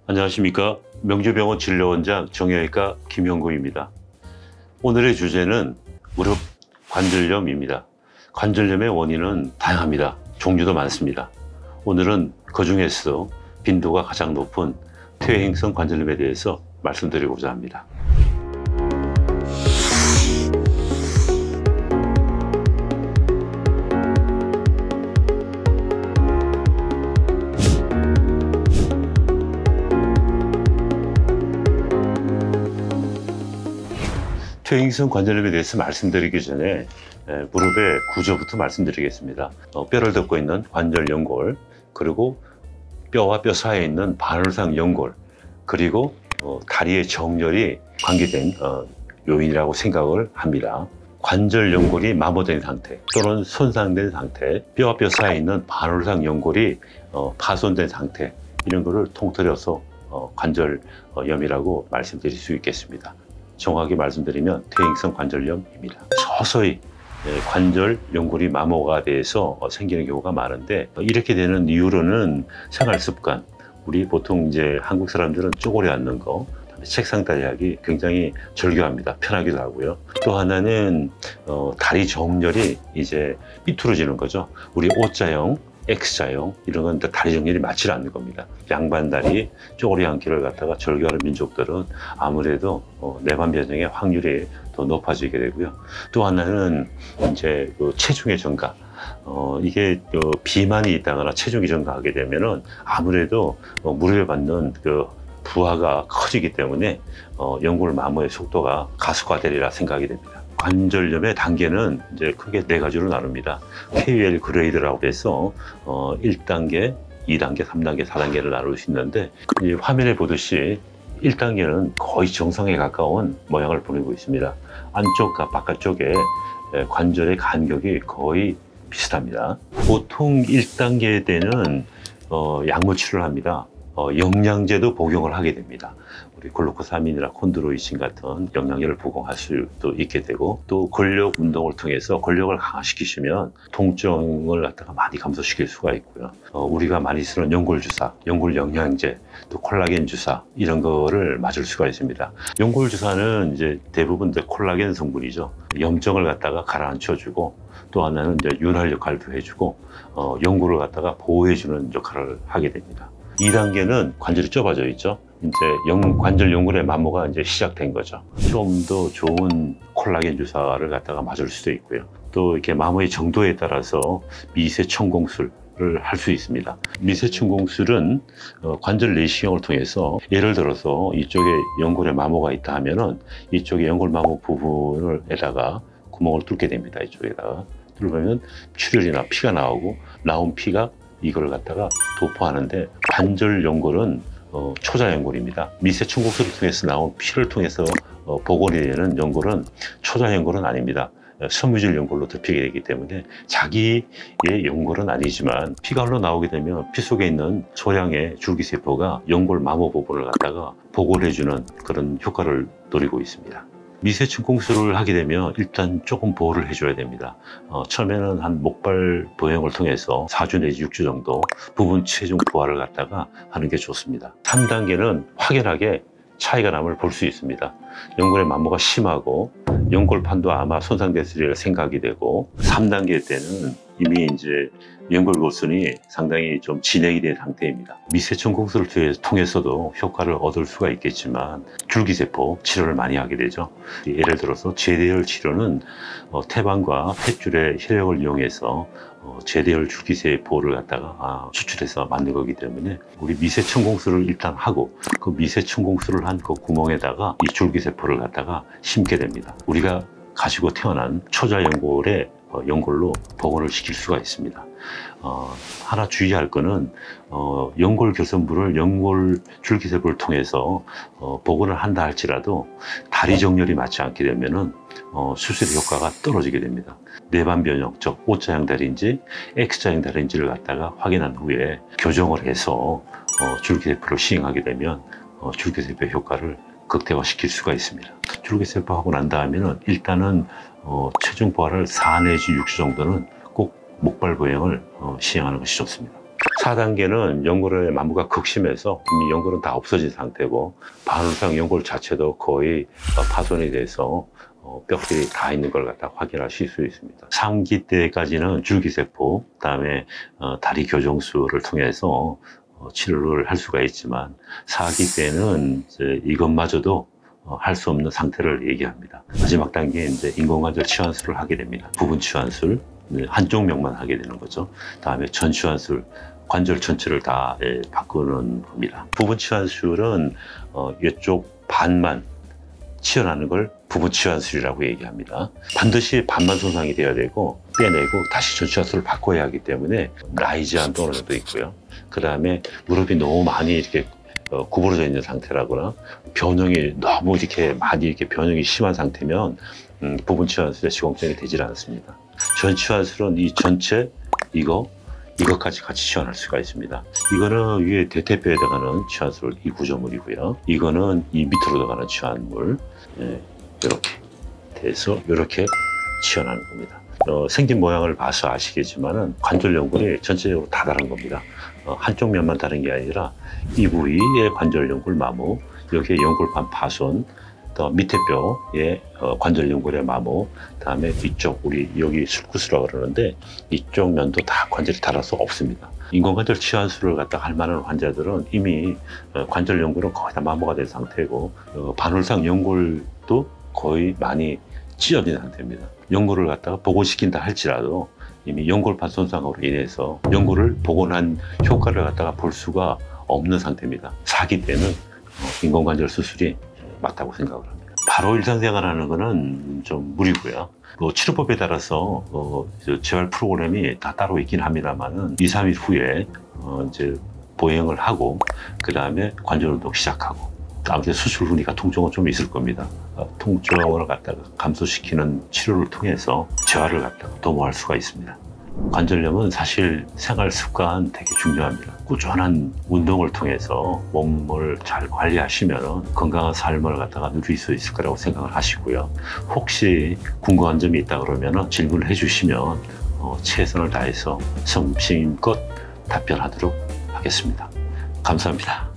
안녕하십니까. 명주병원 진료원장 정형외과 김형구입니다. 오늘의 주제는 무릎 관절염입니다. 관절염의 원인은 다양합니다. 종류도 많습니다. 오늘은 그 중에서 빈도가 가장 높은 퇴행성 관절염에 대해서 말씀드리고자 합니다. 퇴행성 관절염에 대해서 말씀드리기 전에 무릎의 구조부터 말씀드리겠습니다. 뼈를 덮고 있는 관절 연골, 그리고 뼈와 뼈 사이에 있는 반월상 연골, 그리고 다리의 정렬이 관계된 요인이라고 생각을 합니다. 관절 연골이 마모된 상태 또는 손상된 상태, 뼈와 뼈 사이에 있는 반월상 연골이 파손된 상태, 이런 거를 통틀어서 관절염이라고 말씀드릴 수 있겠습니다. 정확하게 말씀드리면 퇴행성 관절염입니다. 서서히 관절 연골이 마모가 돼서 생기는 경우가 많은데, 이렇게 되는 이유로는 생활 습관, 우리 보통 이제 한국 사람들은 쪼그려 앉는 거, 책상 다리 하기 굉장히 절교합니다. 편하기도 하고요. 또 하나는 다리 정렬이 이제 삐뚤어지는 거죠. 우리 O자형, X자형 이런 건 다리 정렬이 맞지 않는 겁니다. 양반다리, 쪼그려 앉기를 갖다가 절교하는 민족들은 아무래도 내반 변형의 확률이 더 높아지게 되고요. 또 하나는 이제 체중의 증가. 이게 비만이 있다거나 체중이 증가하게 되면은 아무래도 무릎에 받는 부하가 커지기 때문에 연골 마모의 속도가 가속화되리라 생각이 됩니다. 관절염의 단계는 이제 크게 4가지로 나눕니다. KL 그레이드라고 해서 1단계, 2단계, 3단계, 4단계를 나눌 수 있는데, 이 화면에 보듯이 1단계는 거의 정상에 가까운 모양을 보이고 있습니다. 안쪽과 바깥쪽에 관절의 간격이 거의 비슷합니다. 보통 1단계 때는 약물 치료를 합니다. 영양제도 복용을 하게 됩니다. 우리 글루코사민이나 콘드로이신 같은 영양제를 복용할 수도 있게 되고, 또 근력 운동을 통해서 근력을 강화시키시면 통증을 갖다가 많이 감소시킬 수가 있고요. 우리가 많이 쓰는 연골 주사, 연골 영양제, 또 콜라겐 주사, 이런 거를 맞을 수가 있습니다. 연골 주사는 이제 대부분 콜라겐 성분이죠. 염증을 갖다가 가라앉혀주고, 또 하나는 이제 윤활 역할도 해주고, 연골을 갖다가 보호해주는 역할을 하게 됩니다. 2단계는 관절이 좁아져 있죠. 이제 관절 연골의 마모가 이제 시작된 거죠. 좀 더 좋은 콜라겐 주사를 갖다가 맞을 수도 있고요. 또 이렇게 마모의 정도에 따라서 미세 천공술을 할 수 있습니다. 미세 천공술은 관절 내시경을 통해서, 예를 들어서 이쪽에 연골에 마모가 있다 하면은 이쪽에 연골 마모 부분에다가 구멍을 뚫게 됩니다. 이쪽에다가 뚫으면 출혈이나 피가 나오고, 나온 피가 이걸 갖다가 도포하는데, 관절 연골은 초자 연골입니다. 미세 천공술을 통해서 나온 피를 통해서 복원이 되는 연골은 초자 연골은 아닙니다. 섬유질 연골로 덮이게 되기 때문에 자기의 연골은 아니지만 피가 흘러나오게 되면 피 속에 있는 소량의 줄기세포가 연골 마모 부분을 갖다가 복원해주는 그런 효과를 노리고 있습니다. 미세 천공술을 하게 되면 일단 조금 보호를 해줘야 됩니다. 처음에는 한 목발 보행을 통해서 4주 내지 6주 정도 부분 체중 부하를 갖다가 하는 게 좋습니다. 3단계는 확연하게 차이가 남을 볼 수 있습니다. 연골의 마모가 심하고 연골판도 아마 손상됐으리라 생각이 되고, 3단계 때는 이미 이제 연골 골선이 상당히 좀 진행이 된 상태입니다. 미세 천공술을 통해서도 효과를 얻을 수가 있겠지만 줄기세포 치료를 많이 하게 되죠. 예를 들어서 제대혈 치료는 태반과 탯줄의 혈액을 이용해서 제대혈 줄기세포를 갖다가 추출해서 만든 거기 때문에, 우리 미세 천공술을 일단 하고 그 미세 천공술을 한 그 구멍에다가 이 줄기세포를 갖다가 심게 됩니다. 우리가 가지고 태어난 초자 연골의 연골로 복원을 시킬 수가 있습니다. 하나 주의할 거는 연골 교선부를 연골 줄기세포를 통해서 복원을 한다 할지라도 다리 정렬이 맞지 않게 되면은 수술의 효과가 떨어지게 됩니다. 내반 변형, 즉 O자형 다리인지 X자형 다리인지를 갖다가 확인한 후에 교정을 해서 줄기세포를 시행하게 되면 줄기세포의 효과를 극대화시킬 수가 있습니다. 줄기세포 하고 난 다음에는 일단은 체중 부하를 4 내지 6주 정도는 꼭 목발 보행을 시행하는 것이 좋습니다. 4단계는 연골의 만무가 극심해서 이미 연골은 다 없어진 상태고 반월상 연골 자체도 거의 파손이 돼서 뼈들이 다 있는 걸 갖다 확인하실 수 있습니다. 3기 때까지는 줄기세포, 그다음에 다리 교정술을 통해서 치료를 할 수가 있지만 4기 때는 이제 이것마저도 할 수 없는 상태를 얘기합니다. 마지막 단계에 이제 인공관절 치환술을 하게 됩니다. 부분 치환술, 한쪽 면만 하게 되는 거죠. 다음에 전 치환술, 관절 전체를 다 바꾸는 겁니다. 부분 치환술은 이쪽 반만 치환하는 걸 부분 치환술이라고 얘기합니다. 반드시 반만 손상이 되어야 되고 빼내고 다시 전 치환술을 바꿔야 하기 때문에 라이즈 한 도로도 있고요. 그 다음에 무릎이 너무 많이 이렇게 구부러져 있는 상태라거나 변형이 너무 이렇게 많이 이렇게 변형이 심한 상태면 부분 치환술의 시공점이 되질 않습니다. 전 치환술은 이 전체 이것까지 같이 치환할 수가 있습니다. 이거는 위에 대퇴뼈에 들어가는 치환술 이 구조물이고요. 이거는 이 밑으로 들어가는 치환물 이렇게 돼서 이렇게 치환하는 겁니다. 생긴 모양을 봐서 아시겠지만은 관절 연골이 전체적으로 다 다른 겁니다. 한쪽 면만 다른 게 아니라 이 부위의 관절 연골 마모, 여기에 연골판 파손, 또 밑에 뼈에 관절 연골의 마모, 다음에 이쪽 우리 여기 sulcus라고 그러는데 이쪽 면도 다 관절이 닳아서 없습니다. 인공관절 치환술을 갖다 할 만한 환자들은 이미 관절 연골은 거의 다 마모가 된 상태고 반월상 연골도 거의 많이 찢어진 상태입니다. 연골을 갖다가 복원시킨다 할지라도 이미 연골판 손상으로 인해서 연골을 복원한 효과를 갖다가 볼 수가 없는 상태입니다. 4기 때는 인공관절 수술이 맞다고 생각을 합니다. 바로 일상생활하는 거는 좀 무리고요. 치료법에 따라서 재활 프로그램이 다 따로 있긴 합니다만은 2, 3일 후에 이제 보행을 하고 그 다음에 관절 운동 시작하고 아무튼 수술 후니까 통증은 좀 있을 겁니다. 통증을 갖다가 감소시키는 치료를 통해서 재활을 갖다가 도모할 수가 있습니다. 관절염은 사실 생활 습관 되게 중요합니다. 꾸준한 운동을 통해서 몸을 잘 관리하시면 건강한 삶을 갖다가 누릴 수 있을 거라고 생각을 하시고요. 혹시 궁금한 점이 있다 그러면 질문을 해주시면 최선을 다해서 성심껏 답변하도록 하겠습니다. 감사합니다.